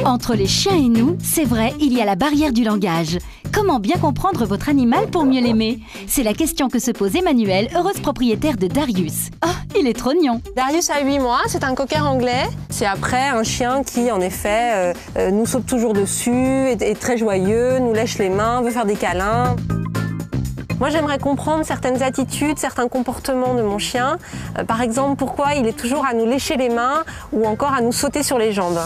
Entre les chiens et nous, c'est vrai, il y a la barrière du langage. Comment bien comprendre votre animal pour mieux l'aimer? C'est la question que se pose Emmanuelle, heureuse propriétaire de Darius. Oh, il est trop mignon. Darius a 8 mois, c'est un cocker anglais. C'est après un chien qui, en effet, nous saute toujours dessus, est très joyeux, nous lèche les mains, veut faire des câlins. Moi, j'aimerais comprendre certaines attitudes, certains comportements de mon chien. Par exemple, pourquoi il est toujours à nous lécher les mains ou encore à nous sauter sur les jambes.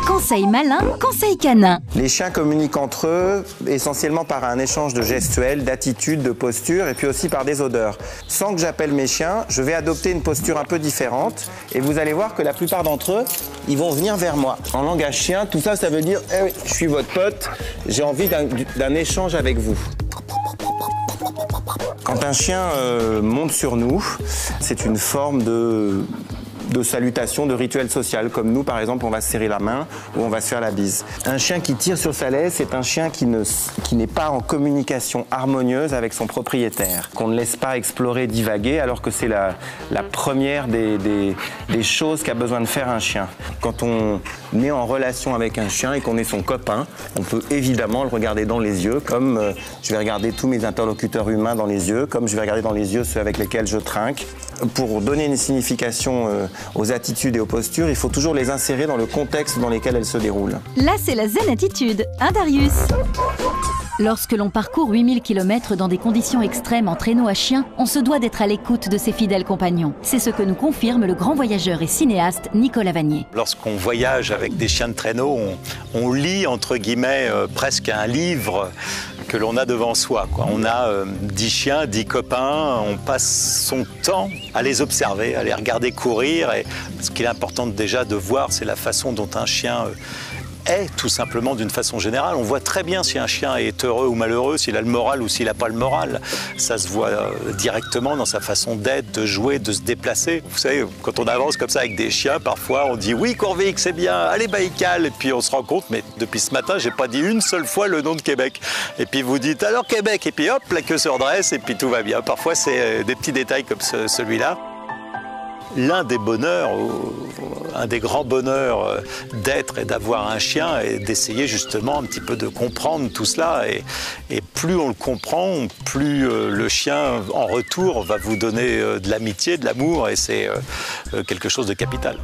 Conseil malin, conseil canin. Les chiens communiquent entre eux essentiellement par un échange de gestuels, d'attitudes, de postures et puis aussi par des odeurs. Sans que j'appelle mes chiens, je vais adopter une posture un peu différente et vous allez voir que la plupart d'entre eux, ils vont venir vers moi. En langage chien, tout ça, ça veut dire eh oui, je suis votre pote, j'ai envie d'un échange avec vous. Quand un chien monte sur nous, c'est une forme de salutation, de rituel social. Comme nous, par exemple, on va se serrer la main ou on va se faire la bise. Un chien qui tire sur sa laisse, c'est un chien qui n'est pas en communication harmonieuse avec son propriétaire, qu'on ne laisse pas explorer, divaguer, alors que c'est la première des choses qu'a besoin de faire un chien. Quand on est en relation avec un chien et qu'on est son copain, on peut évidemment le regarder dans les yeux, comme je vais regarder tous mes interlocuteurs humains dans les yeux, comme je vais regarder dans les yeux ceux avec lesquels je trinque. Pour donner une signification aux attitudes et aux postures, il faut toujours les insérer dans le contexte dans lequel elles se déroulent. Là, c'est la zen attitude, hein Darius? Lorsque l'on parcourt 8000 km dans des conditions extrêmes en traîneau à chien, on se doit d'être à l'écoute de ses fidèles compagnons. C'est ce que nous confirme le grand voyageur et cinéaste Nicolas Vanier. Lorsqu'on voyage avec des chiens de traîneau, on lit, entre guillemets, presque un livre que l'on a devant soi, quoi. On a 10 chiens, 10 copains, on passe son temps à les observer, à les regarder courir. Et ce qu'il est important déjà de voir, c'est la façon dont un chien est, tout simplement, d'une façon générale. On voit très bien si un chien est heureux ou malheureux, s'il a le moral ou s'il n'a pas le moral. Ça se voit directement dans sa façon d'être, de jouer, de se déplacer. Vous savez, quand on avance comme ça avec des chiens, parfois on dit « Oui, Corvic, c'est bien, allez Baïkal !» Et puis on se rend compte, mais depuis ce matin, j'ai pas dit une seule fois le nom de Québec. Et puis vous dites « Alors Québec !» Et puis hop, la queue se redresse et puis tout va bien. Parfois, c'est des petits détails comme celui-là. L'un des bonheurs, un des grands bonheurs d'être et d'avoir un chien est d'essayer justement un petit peu de comprendre tout cela. Et plus on le comprend, plus le chien en retour va vous donner de l'amitié, de l'amour et c'est quelque chose de capital.